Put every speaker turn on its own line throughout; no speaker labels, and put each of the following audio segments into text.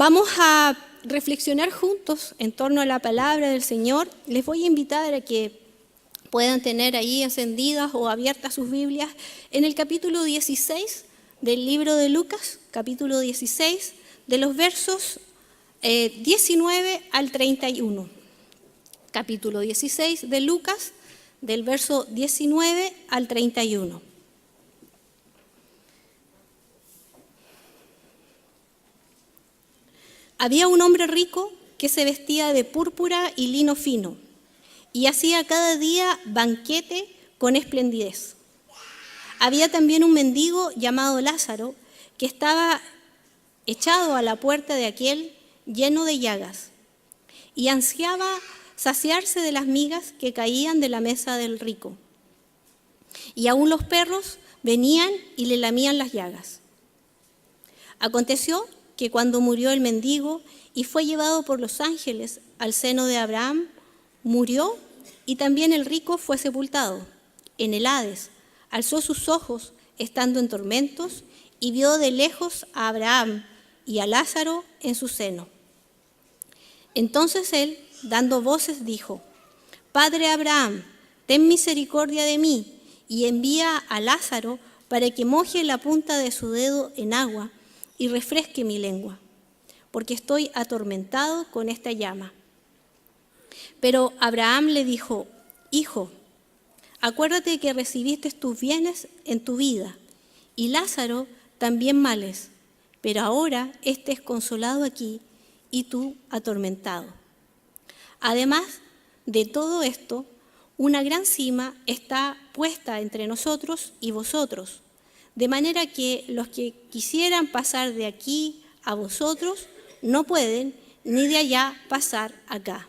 Vamos a reflexionar juntos en torno a la palabra del Señor. Les voy a invitar a que puedan tener ahí encendidas o abiertas sus Biblias en el capítulo 16 del libro de Lucas, capítulo 16, de los versos 19 al 31. Capítulo 16 de Lucas, del verso 19 al 31. Había un hombre rico que se vestía de púrpura y lino fino y hacía cada día banquete con esplendidez. Había también un mendigo llamado Lázaro que estaba echado a la puerta de aquel lleno de llagas y ansiaba saciarse de las migas que caían de la mesa del rico. Y aún los perros venían y le lamían las llagas. Aconteció que cuando murió el mendigo y fue llevado por los ángeles al seno de Abraham, murió y también el rico fue sepultado en el Hades. Alzó sus ojos estando en tormentos y vio de lejos a Abraham y a Lázaro en su seno. Entonces él, dando voces, dijo: Padre Abraham, ten misericordia de mí y envía a Lázaro para que moje la punta de su dedo en agua y refresque mi lengua, porque estoy atormentado con esta llama. Pero Abraham le dijo: Hijo, acuérdate que recibiste tus bienes en tu vida, y Lázaro también males, pero ahora éste es consolado aquí y tú atormentado. Además de todo esto, una gran sima está puesta entre nosotros y vosotros, de manera que los que quisieran pasar de aquí a vosotros no pueden, ni de allá pasar acá.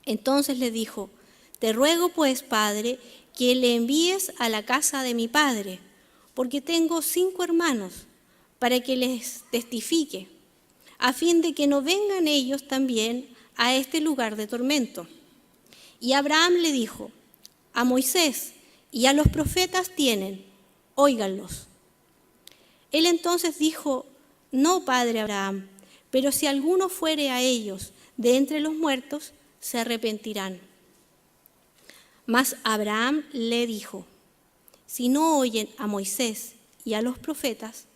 Entonces le dijo: Te ruego pues, Padre, que le envíes a la casa de mi padre, porque tengo 5 hermanos, para que les testifique, a fin de que no vengan ellos también a este lugar de tormento. Y Abraham le dijo: A Moisés y a los profetas tienen, óiganlos. Él entonces dijo: No, padre Abraham, pero si alguno fuere a ellos de entre los muertos, se arrepentirán. Mas Abraham le dijo: Si no oyen a Moisés y a los profetas,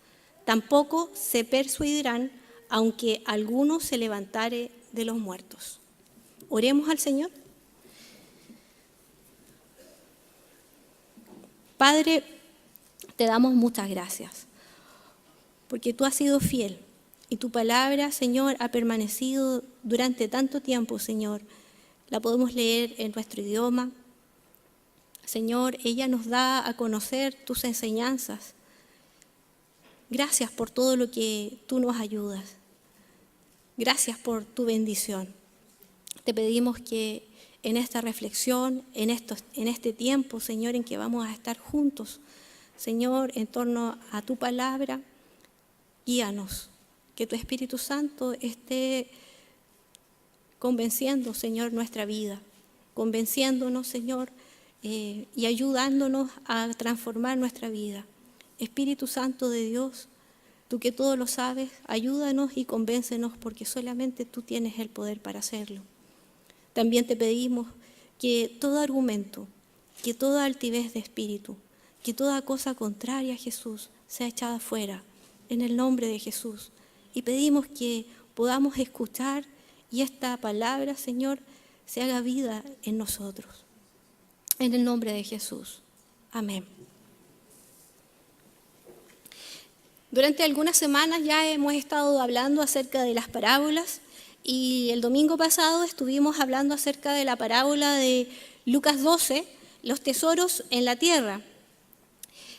tampoco se persuadirán, aunque alguno se levantare de los muertos. Oremos al Señor. Padre, te damos muchas gracias, porque tú has sido fiel y tu palabra, Señor, ha permanecido durante tanto tiempo, Señor. La podemos leer en nuestro idioma. Señor, ella nos da a conocer tus enseñanzas. Gracias por todo lo que tú nos ayudas. Gracias por tu bendición. Te pedimos que en esta reflexión, en este tiempo, Señor, en que vamos a estar juntos, Señor, en torno a tu palabra, guíanos, que tu Espíritu Santo esté convenciendo, Señor, nuestra vida, convenciéndonos, Señor, y ayudándonos a transformar nuestra vida. Espíritu Santo de Dios, tú que todo lo sabes, ayúdanos y convéncenos, porque solamente tú tienes el poder para hacerlo. También te pedimos que todo argumento, que toda altivez de espíritu, que toda cosa contraria a Jesús sea echada fuera, en el nombre de Jesús. Y pedimos que podamos escuchar y esta palabra, Señor, se haga vida en nosotros. En el nombre de Jesús. Amén. Durante algunas semanas ya hemos estado hablando acerca de las parábolas y el domingo pasado estuvimos hablando acerca de la parábola de Lucas 12, los tesoros en la tierra,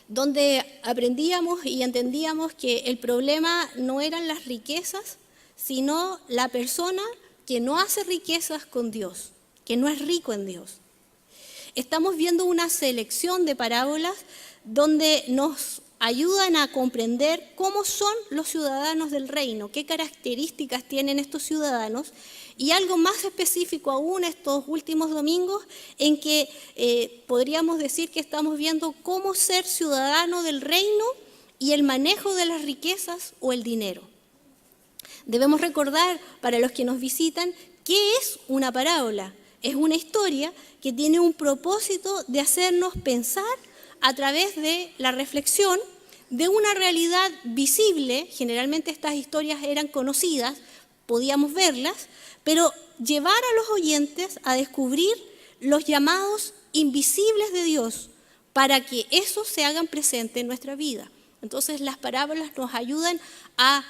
donde aprendíamos y entendíamos que el problema no eran las riquezas, sino la persona que no hace riquezas con Dios, que no es rico en Dios. Estamos viendo una selección de parábolas donde nos ayudan a comprender cómo son los ciudadanos del reino, qué características tienen estos ciudadanos, y algo más específico aún estos últimos domingos en que podríamos decir que estamos viendo cómo ser ciudadano del reino y el manejo de las riquezas o el dinero. Debemos recordar, para los que nos visitan, ¿qué es una parábola? Es una historia que tiene un propósito de hacernos pensar a través de la reflexión de una realidad visible. Generalmente estas historias eran conocidas, podíamos verlas, pero llevar a los oyentes a descubrir los llamados invisibles de Dios para que esos se hagan presentes en nuestra vida. Entonces las parábolas nos ayudan a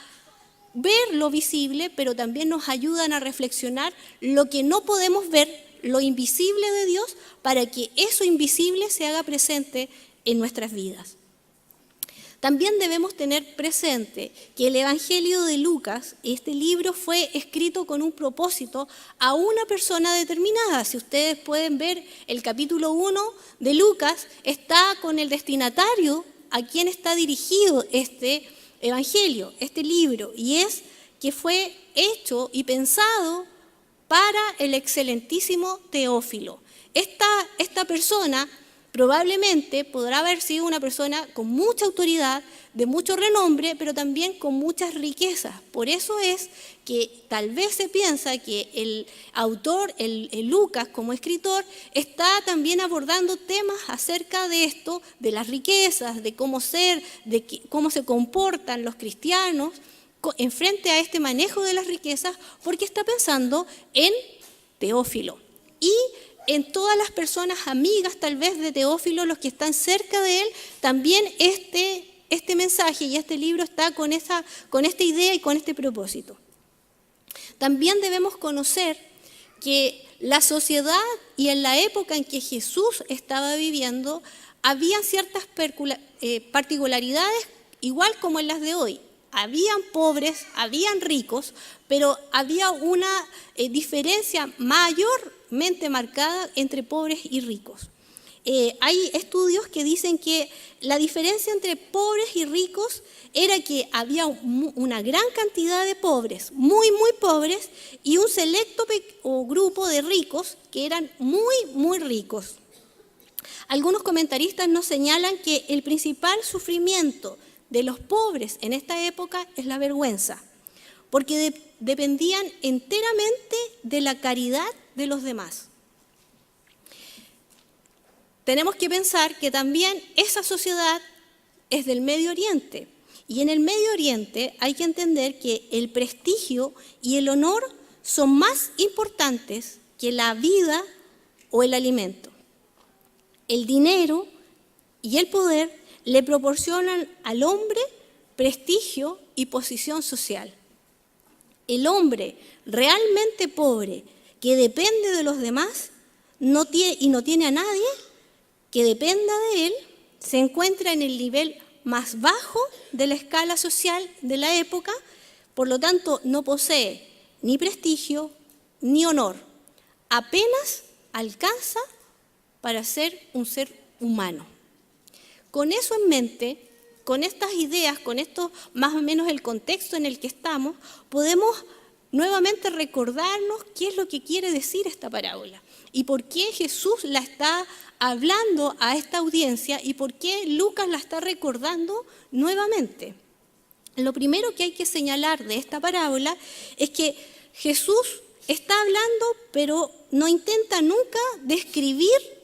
ver lo visible, pero también nos ayudan a reflexionar lo que no podemos ver, lo invisible de Dios, para que eso invisible se haga presente en nuestras vidas. También debemos tener presente que el Evangelio de Lucas, este libro fue escrito con un propósito a una persona determinada. Si ustedes pueden ver el capítulo 1 de Lucas, está con el destinatario a quien está dirigido este Evangelio, este libro, y es que fue hecho y pensado para el excelentísimo Teófilo. Esta persona probablemente podrá haber sido una persona con mucha autoridad, de mucho renombre, pero también con muchas riquezas. Por eso es que tal vez se piensa que el autor, el Lucas como escritor, está también abordando temas acerca de esto, de las riquezas, de cómo ser, cómo se comportan los cristianos en frente a este manejo de las riquezas, porque está pensando en Teófilo y en todas las personas amigas tal vez de Teófilo, los que están cerca de él. También este mensaje y este libro está con esta idea y con este propósito. También debemos conocer que la sociedad y en la época en que Jesús estaba viviendo, habían ciertas particularidades igual como en las de hoy. Habían pobres, habían ricos, pero había una diferencia mayormente marcada entre pobres y ricos. Hay estudios que dicen que la diferencia entre pobres y ricos era que había una gran cantidad de pobres, muy pobres, y un selecto grupo de ricos que eran muy ricos. Algunos comentaristas nos señalan que el principal sufrimiento de los pobres en esta época es la vergüenza, porque dependían enteramente de la caridad de los demás. Tenemos que pensar que también esa sociedad es del Medio Oriente, y en el Medio Oriente hay que entender que el prestigio y el honor son más importantes que la vida o el alimento. El dinero y el poder le proporcionan al hombre prestigio y posición social. El hombre realmente pobre, que depende de los demás y no tiene a nadie que dependa de él, se encuentra en el nivel más bajo de la escala social de la época, por lo tanto no posee ni prestigio ni honor, apenas alcanza para ser un ser humano. Con eso en mente, con estas ideas, con esto más o menos el contexto en el que estamos, podemos nuevamente recordarnos qué es lo que quiere decir esta parábola y por qué Jesús la está hablando a esta audiencia y por qué Lucas la está recordando nuevamente. Lo primero que hay que señalar de esta parábola es que Jesús está hablando, pero no intenta nunca describir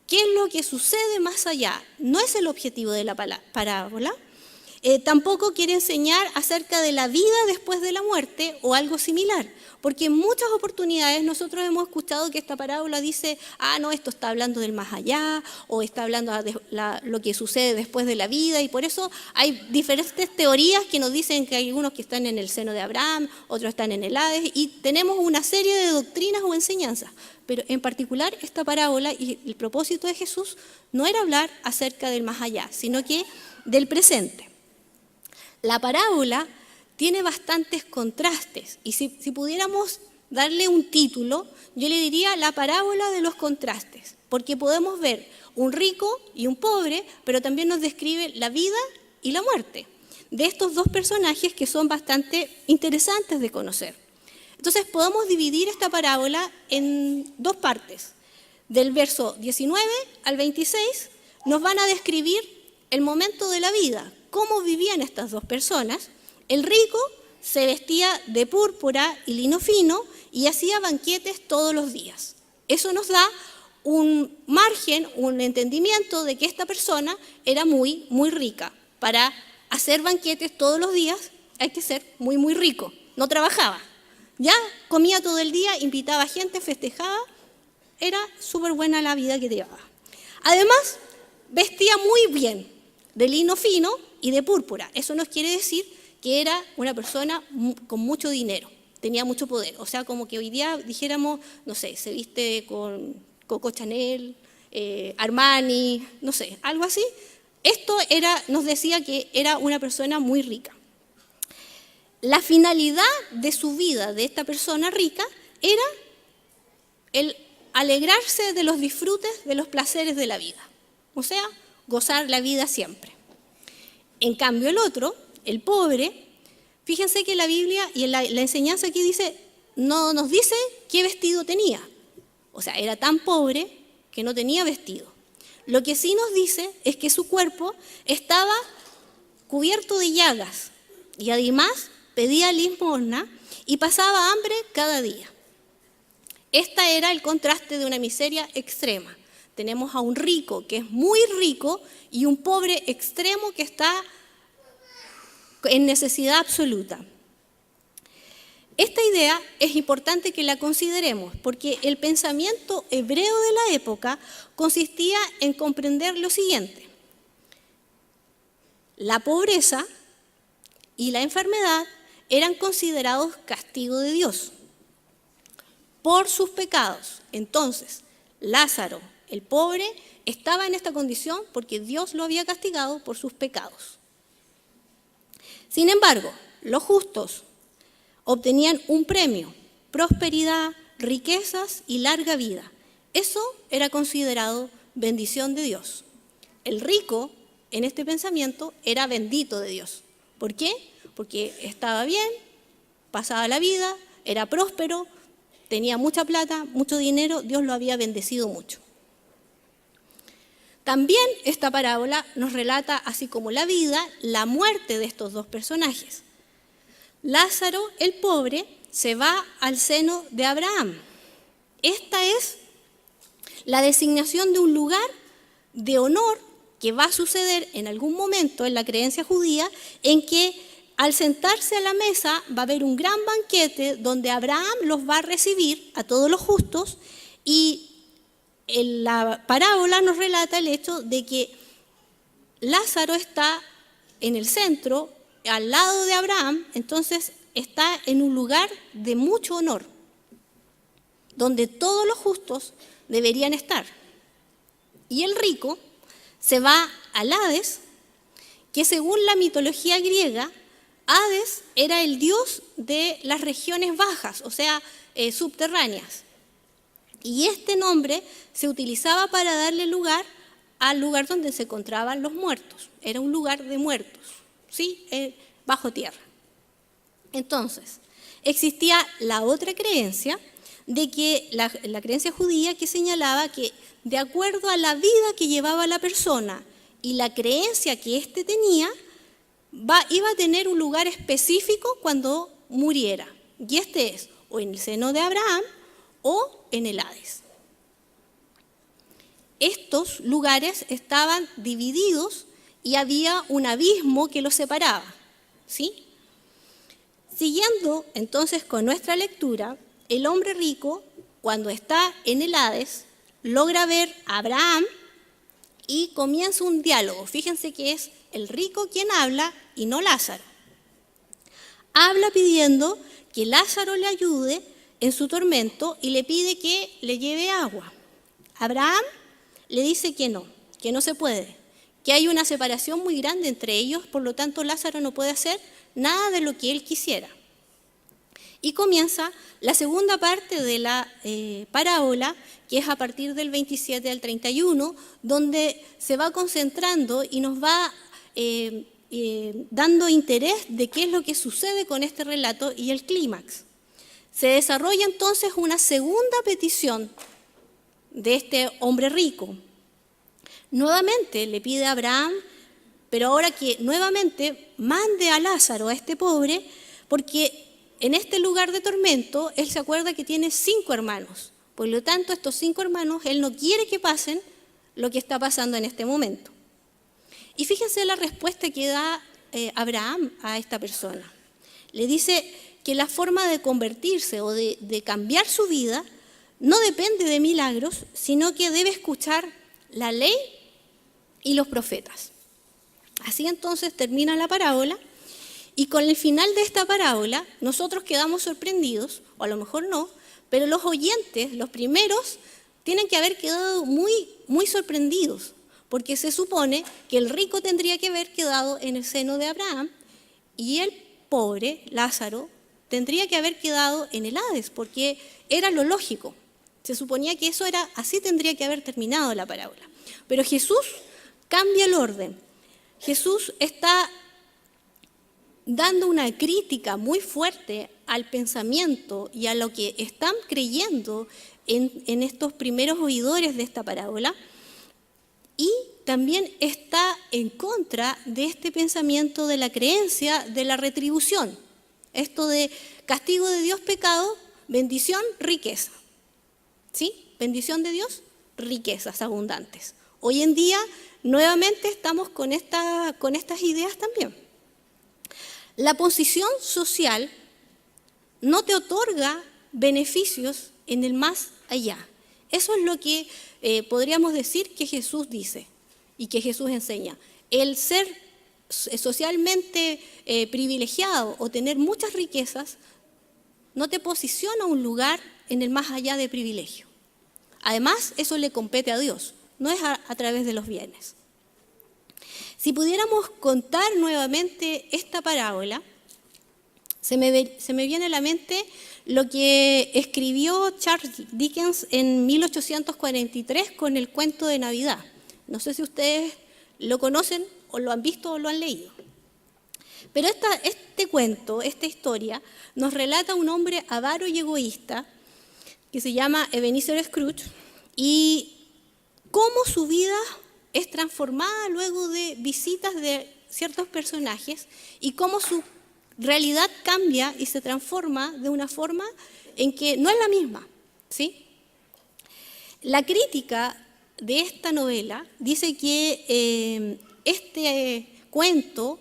qué es lo que sucede más allá. No es el objetivo de la parábola. Tampoco quiere enseñar acerca de la vida después de la muerte o algo similar, porque en muchas oportunidades nosotros hemos escuchado que esta parábola dice, no, esto está hablando del más allá, o está hablando de lo que sucede después de la vida, y por eso hay diferentes teorías que nos dicen que hay algunos que están en el seno de Abraham, otros están en el Hades, y tenemos una serie de doctrinas o enseñanzas. Pero en particular esta parábola y el propósito de Jesús no era hablar acerca del más allá, sino que del presente. La parábola tiene bastantes contrastes y si pudiéramos darle un título, yo le diría la parábola de los contrastes, porque podemos ver un rico y un pobre, pero también nos describe la vida y la muerte de estos dos personajes que son bastante interesantes de conocer. Entonces podemos dividir esta parábola en dos partes. Del verso 19 al 26 nos van a describir el momento de la vida, cómo vivían estas dos personas. El rico se vestía de púrpura y lino fino y hacía banquetes todos los días. Eso nos da un margen, un entendimiento de que esta persona era muy, muy rica. Para hacer banquetes todos los días hay que ser muy, muy rico. No trabajaba. Ya comía todo el día, invitaba gente, festejaba. Era súper buena la vida que llevaba. Además, vestía muy bien, de lino fino y de púrpura. Eso nos quiere decir que era una persona con mucho dinero, tenía mucho poder. O sea, como que hoy día dijéramos, no sé, se viste con Coco Chanel, Armani, no sé, algo así. Esto nos decía que era una persona muy rica. La finalidad de su vida, de esta persona rica, era el alegrarse de los disfrutes, de los placeres de la vida. O sea, gozar la vida siempre. En cambio, el otro, el pobre, fíjense que la Biblia y la enseñanza aquí dice, no nos dice qué vestido tenía. O sea, era tan pobre que no tenía vestido. Lo que sí nos dice es que su cuerpo estaba cubierto de llagas y además pedía limosna y pasaba hambre cada día. Este era el contraste de una miseria extrema. Tenemos a un rico que es muy rico y un pobre extremo que está en necesidad absoluta. Esta idea es importante que la consideremos porque el pensamiento hebreo de la época consistía en comprender lo siguiente. La pobreza y la enfermedad eran considerados castigo de Dios por sus pecados. Entonces, Lázaro, el pobre, estaba en esta condición porque Dios lo había castigado por sus pecados. Sin embargo, los justos obtenían un premio, prosperidad, riquezas y larga vida. Eso era considerado bendición de Dios. El rico, en este pensamiento, era bendito de Dios. ¿Por qué? Porque estaba bien, pasaba la vida, era próspero, tenía mucha plata, mucho dinero, Dios lo había bendecido mucho. También esta parábola nos relata, así como la vida, la muerte de estos dos personajes. Lázaro, el pobre, se va al seno de Abraham. Esta es la designación de un lugar de honor que va a suceder en algún momento en la creencia judía, en que al sentarse a la mesa va a haber un gran banquete donde Abraham los va a recibir a todos los justos y en la parábola nos relata el hecho de que Lázaro está en el centro, al lado de Abraham, entonces está en un lugar de mucho honor, donde todos los justos deberían estar. Y el rico se va al Hades, que según la mitología griega, Hades era el dios de las regiones bajas, o sea, subterráneas. Y este nombre se utilizaba para darle lugar al lugar donde se encontraban los muertos. Era un lugar de muertos, ¿sí? Bajo tierra. Entonces, existía la otra creencia de que la creencia judía que señalaba que de acuerdo a la vida que llevaba la persona y la creencia que éste tenía, iba a tener un lugar específico cuando muriera. Y este es o en el seno de Abraham o en el Hades. Estos lugares estaban divididos y había un abismo que los separaba, ¿sí? Siguiendo entonces con nuestra lectura, el hombre rico, cuando está en el Hades, logra ver a Abraham y comienza un diálogo. Fíjense que es el rico quien habla y no Lázaro. Habla pidiendo que Lázaro le ayude en su tormento y le pide que le lleve agua. Abraham le dice que no se puede, que hay una separación muy grande entre ellos, por lo tanto Lázaro no puede hacer nada de lo que él quisiera. Y comienza la segunda parte de la parábola, que es a partir del 27 al 31, donde se va concentrando y nos va dando interés de qué es lo que sucede con este relato y el clímax. Se desarrolla entonces una segunda petición de este hombre rico. Nuevamente le pide a Abraham, pero ahora que nuevamente mande a Lázaro, a este pobre, porque en este lugar de tormento él se acuerda que tiene 5 hermanos. Por lo tanto, estos 5 hermanos, él no quiere que pasen lo que está pasando en este momento. Y fíjense la respuesta que da Abraham a esta persona. Le dice que la forma de convertirse o de cambiar su vida no depende de milagros, sino que debe escuchar la ley y los profetas. Así entonces termina la parábola, y con el final de esta parábola nosotros quedamos sorprendidos, o a lo mejor no, pero los oyentes, los primeros, tienen que haber quedado muy, muy sorprendidos, porque se supone que el rico tendría que haber quedado en el seno de Abraham y el pobre, Lázaro, tendría que haber quedado en el Hades, porque era lo lógico. Se suponía que eso era, así tendría que haber terminado la parábola. Pero Jesús cambia el orden. Jesús está dando una crítica muy fuerte al pensamiento y a lo que están creyendo en estos primeros oidores de esta parábola, y también está en contra de este pensamiento de la creencia de la retribución. Esto de castigo de Dios, pecado, bendición, riqueza. ¿Sí? Bendición de Dios, riquezas abundantes. Hoy en día, nuevamente estamos con estas ideas también. La posición social no te otorga beneficios en el más allá. Eso es lo que podríamos decir que Jesús dice y que Jesús enseña. El ser socialmente privilegiado o tener muchas riquezas no te posiciona a un lugar en el más allá de privilegio. Además, eso le compete a Dios, no es a través de los bienes. Si pudiéramos contar nuevamente esta parábola, se me viene a la mente lo que escribió Charles Dickens en 1843 con el cuento de Navidad. No sé si ustedes lo conocen o lo han visto o lo han leído. Pero este cuento, esta historia, nos relata un hombre avaro y egoísta que se llama Ebenezer Scrooge, y cómo su vida es transformada luego de visitas de ciertos personajes y cómo su realidad cambia y se transforma de una forma en que no es la misma, ¿sí? La crítica de esta novela dice que este cuento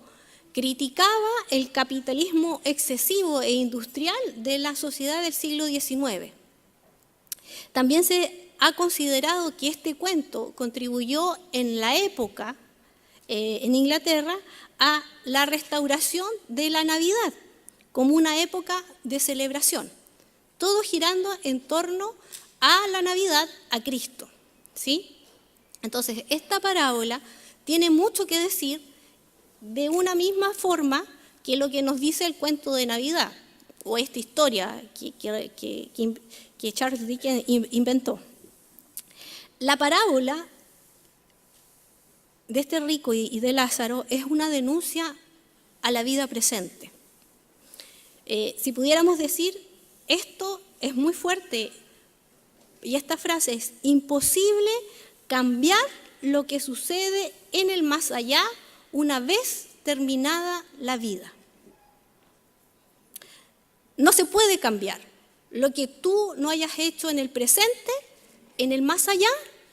criticaba el capitalismo excesivo e industrial de la sociedad del siglo XIX. También se ha considerado que este cuento contribuyó en la época, en Inglaterra, a la restauración de la Navidad como una época de celebración, todo girando en torno a la Navidad, a Cristo, ¿sí? Entonces, esta parábola tiene mucho que decir de una misma forma que lo que nos dice el cuento de Navidad, o esta historia que Charles Dickens inventó. La parábola de este rico y de Lázaro es una denuncia a la vida presente. Si pudiéramos decir, esto es muy fuerte, y esta frase es: imposible cambiar lo que sucede en el más allá una vez terminada la vida. No se puede cambiar. Lo que tú no hayas hecho en el presente, en el más allá,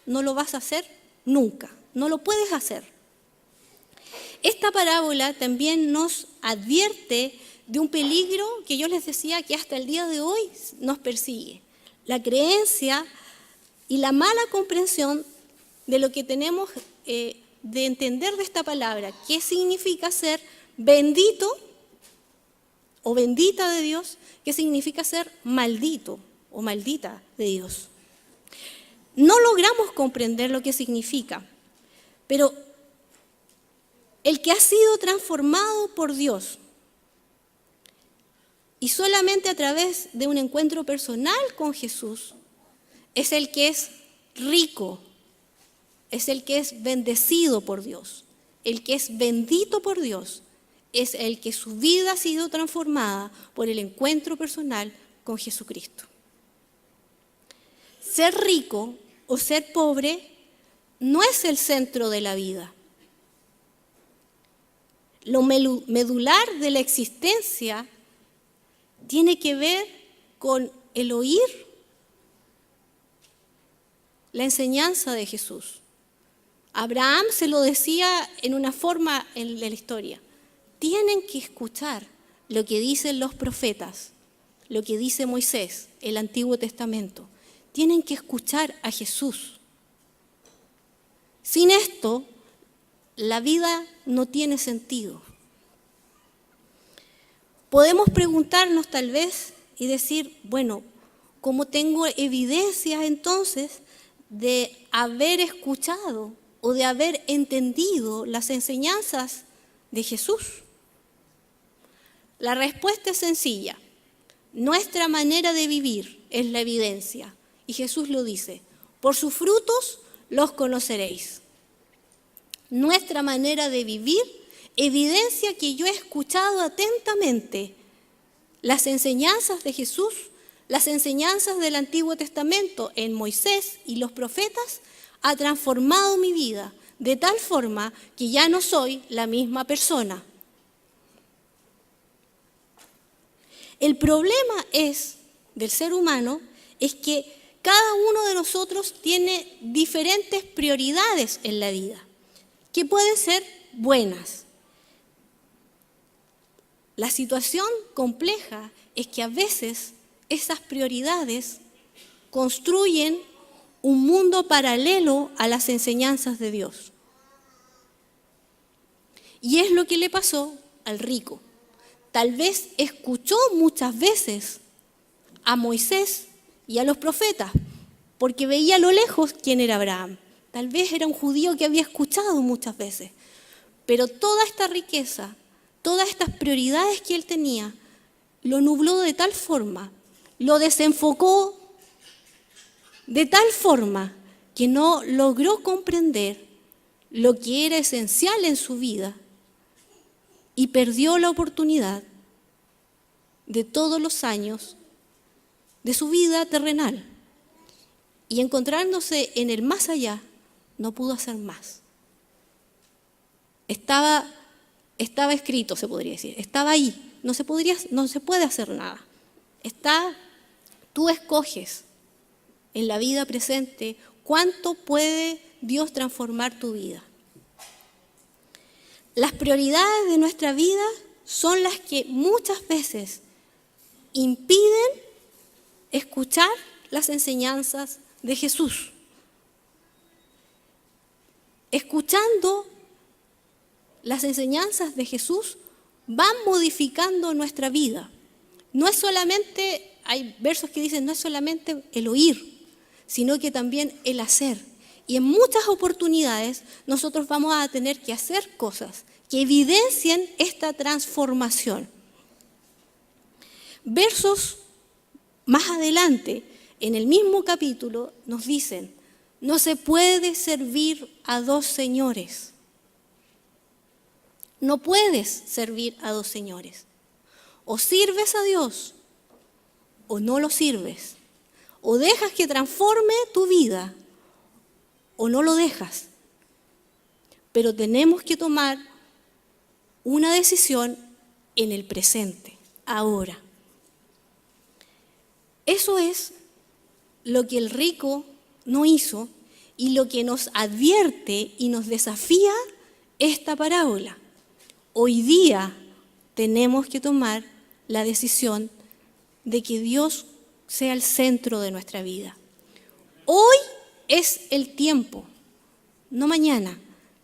no lo vas a hacer nunca. No lo puedes hacer. Esta parábola también nos advierte de un peligro que yo les decía que hasta el día de hoy nos persigue. La creencia y la mala comprensión de lo que tenemos de entender de esta palabra, qué significa ser bendito o bendita de Dios, qué significa ser maldito o maldita de Dios. No logramos comprender lo que significa, pero el que ha sido transformado por Dios y solamente a través de un encuentro personal con Jesús es el que es rico, es el que es bendecido por Dios, el que es bendito por Dios, es el que su vida ha sido transformada por el encuentro personal con Jesucristo. Ser rico o ser pobre no es el centro de la vida. Lo medular de la existencia tiene que ver con el oír la enseñanza de Jesús. Abraham se lo decía en una forma en la historia. Tienen que escuchar lo que dicen los profetas, lo que dice Moisés, el Antiguo Testamento. Tienen que escuchar a Jesús. Sin esto, la vida no tiene sentido. Podemos preguntarnos tal vez y decir, bueno, ¿cómo tengo evidencias entonces de haber escuchado o de haber entendido las enseñanzas de Jesús? La respuesta es sencilla. Nuestra manera de vivir es la evidencia. Y Jesús lo dice, por sus frutos los conoceréis. Nuestra manera de vivir evidencia que yo he escuchado atentamente las enseñanzas de Jesús, las enseñanzas del Antiguo Testamento en Moisés y los profetas, ha transformado mi vida de tal forma que ya no soy la misma persona. El problema del ser humano es que cada uno de nosotros tiene diferentes prioridades en la vida, que pueden ser buenas. La situación compleja es que a veces esas prioridades construyen un mundo paralelo a las enseñanzas de Dios. Y es lo que le pasó al rico. Tal vez escuchó muchas veces a Moisés y a los profetas, porque veía a lo lejos quién era Abraham. Tal vez era un judío que había escuchado muchas veces, pero toda esta riqueza, todas estas prioridades que él tenía, lo nubló de tal forma, lo desenfocó de tal forma que no logró comprender lo que era esencial en su vida y perdió la oportunidad de todos los años de su vida terrenal. Y encontrándose en el más allá, no pudo hacer más. Estaba escrito, se podría decir, estaba ahí, no se puede hacer nada. Tú escoges en la vida presente cuánto puede Dios transformar tu vida. Las prioridades de nuestra vida son las que muchas veces impiden escuchar las enseñanzas de Jesús. Escuchando las enseñanzas de Jesús van modificando nuestra vida. No es solamente, hay versos que dicen, no es solamente el oír, sino que también el hacer. Y en muchas oportunidades nosotros vamos a tener que hacer cosas que evidencien esta transformación. Versos más adelante, en el mismo capítulo, nos dicen, no se puede servir a dos señores. No puedes servir a dos señores. O sirves a Dios o no lo sirves. O dejas que transforme tu vida o no lo dejas. Pero tenemos que tomar una decisión en el presente, ahora. Eso es lo que el rico no hizo y lo que nos advierte y nos desafía esta parábola. Hoy día tenemos que tomar la decisión de que Dios sea el centro de nuestra vida. Hoy es el tiempo, no mañana,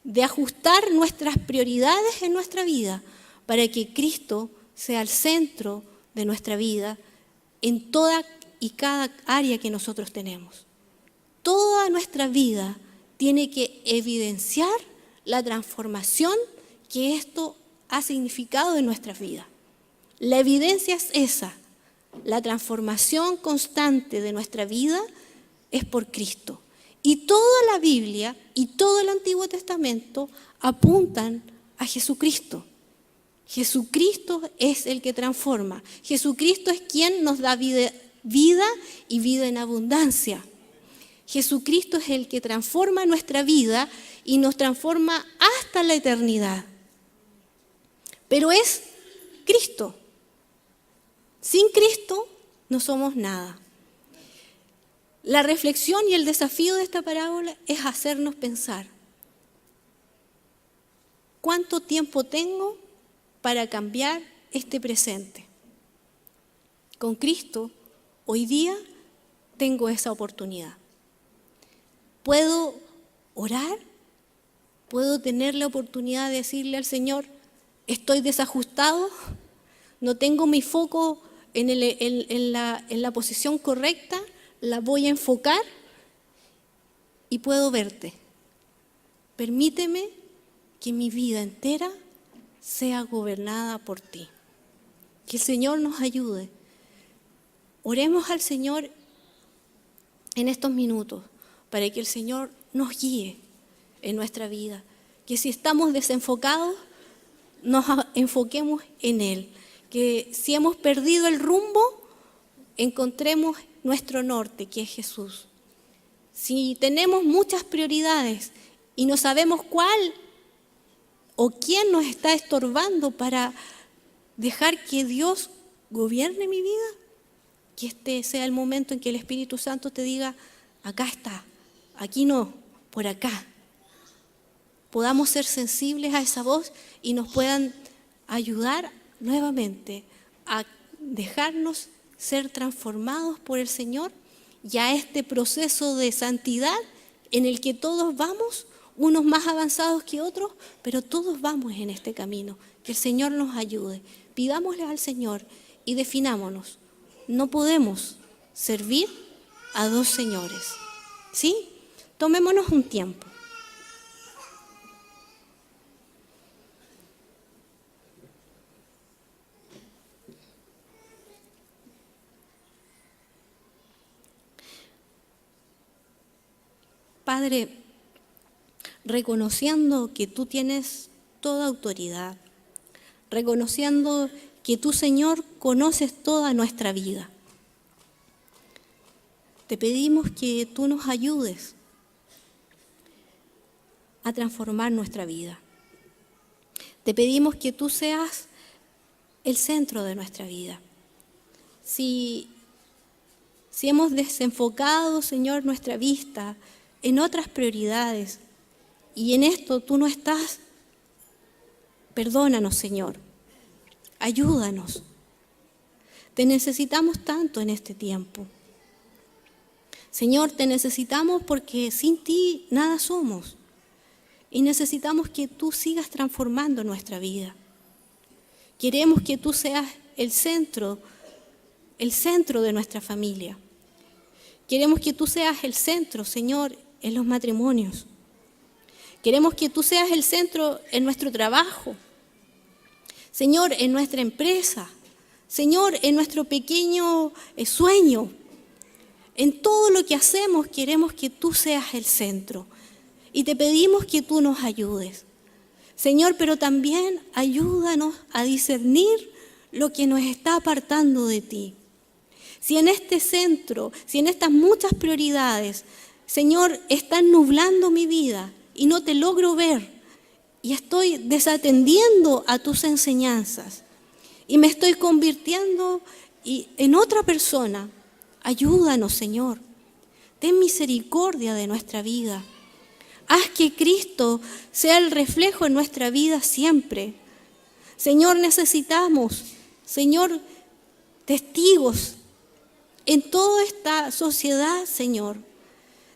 de ajustar nuestras prioridades en nuestra vida para que Cristo sea el centro de nuestra vida en toda y cada área que nosotros tenemos. Toda nuestra vida tiene que evidenciar la transformación que esto ha significado en nuestras vidas. La evidencia es esa. La transformación constante de nuestra vida es por Cristo. Y toda la Biblia y todo el Antiguo Testamento apuntan a Jesucristo. Jesucristo es el que transforma. Jesucristo es quien nos da vida y vida en abundancia. Jesucristo es el que transforma nuestra vida y nos transforma hasta la eternidad. Pero es Cristo. Sin Cristo no somos nada. La reflexión y el desafío de esta parábola es hacernos pensar: ¿cuánto tiempo tengo para cambiar este presente? Con Cristo, hoy día tengo esa oportunidad. Puedo orar, puedo tener la oportunidad de decirle al Señor: estoy desajustado, no tengo mi foco en la posición correcta, la voy a enfocar y puedo verte. Permíteme que mi vida entera sea gobernada por ti. Que el Señor nos ayude. Oremos al Señor en estos minutos para que el Señor nos guíe en nuestra vida. Que si estamos desenfocados, nos enfoquemos en Él. Que si hemos perdido el rumbo, encontremos nuestro norte, que es Jesús. Si tenemos muchas prioridades y no sabemos cuál o quién nos está estorbando para dejar que Dios gobierne mi vida, que este sea el momento en que el Espíritu Santo te diga: acá está, aquí no, por acá. Podamos ser sensibles a esa voz y nos puedan ayudar nuevamente a dejarnos ser transformados por el Señor y a este proceso de santidad en el que todos vamos, unos más avanzados que otros, pero todos vamos en este camino. Que el Señor nos ayude. Pidámosle al Señor y definámonos. No podemos servir a dos señores. ¿Sí? Tomémonos un tiempo. Padre, reconociendo que tú tienes toda autoridad, reconociendo que tú, Señor, conoces toda nuestra vida, te pedimos que tú nos ayudes a transformar nuestra vida. Te pedimos que tú seas el centro de nuestra vida. Si hemos desenfocado, Señor, nuestra vista en otras prioridades y en esto tú no estás, perdónanos, Señor. Ayúdanos. Te necesitamos tanto en este tiempo. Señor, te necesitamos porque sin ti nada somos. Y necesitamos que tú sigas transformando nuestra vida. Queremos que tú seas el centro de nuestra familia. Queremos que tú seas el centro, Señor, en los matrimonios. Queremos que tú seas el centro en nuestro trabajo. Señor, en nuestra empresa. Señor, en nuestro pequeño sueño. En todo lo que hacemos queremos que tú seas el centro. Y te pedimos que tú nos ayudes. Señor, pero también ayúdanos a discernir lo que nos está apartando de ti. Si en este centro, si en estas muchas prioridades, Señor, están nublando mi vida y no te logro ver y estoy desatendiendo a tus enseñanzas y me estoy convirtiendo en otra persona, ayúdanos, Señor. Ten misericordia de nuestra vida. Haz que Cristo sea el reflejo en nuestra vida siempre. Señor, necesitamos, Señor, testigos en toda esta sociedad, Señor.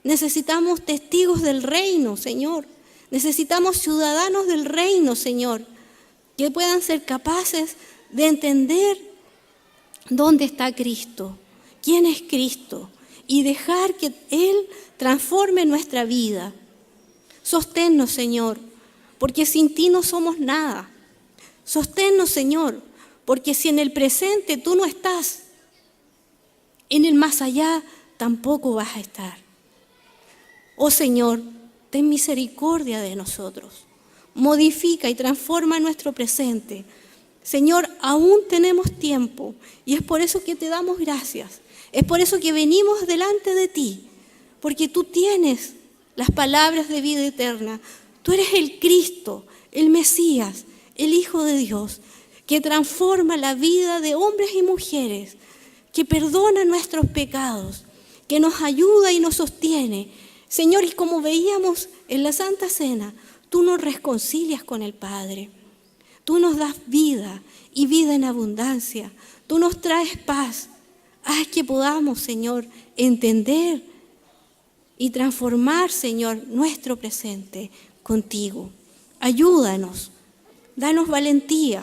Necesitamos testigos del reino, Señor. Necesitamos ciudadanos del reino, Señor, que puedan ser capaces de entender dónde está Cristo, quién es Cristo, y dejar que Él transforme nuestra vida. Sosténnos, Señor, porque sin ti no somos nada. Sosténnos, Señor, porque si en el presente tú no estás, en el más allá tampoco vas a estar. Oh Señor, ten misericordia de nosotros. Modifica y transforma nuestro presente. Señor, aún tenemos tiempo y es por eso que te damos gracias. Es por eso que venimos delante de ti, porque tú tienes las palabras de vida eterna. Tú eres el Cristo, el Mesías, el Hijo de Dios, que transforma la vida de hombres y mujeres, que perdona nuestros pecados, que nos ayuda y nos sostiene. Señor, y como veíamos en la Santa Cena, tú nos reconcilias con el Padre. Tú nos das vida y vida en abundancia. Tú nos traes paz. Haz que podamos, Señor, entender y transformar, Señor, nuestro presente contigo. Ayúdanos, danos valentía.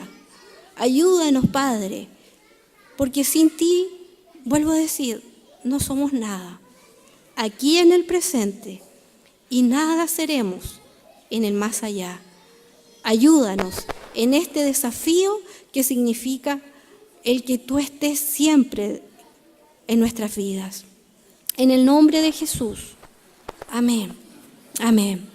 Ayúdanos, Padre, porque sin ti, vuelvo a decir, no somos nada. Aquí en el presente y nada seremos en el más allá. Ayúdanos en este desafío que significa el que tú estés siempre en nuestras vidas. En el nombre de Jesús. Amén. Amén.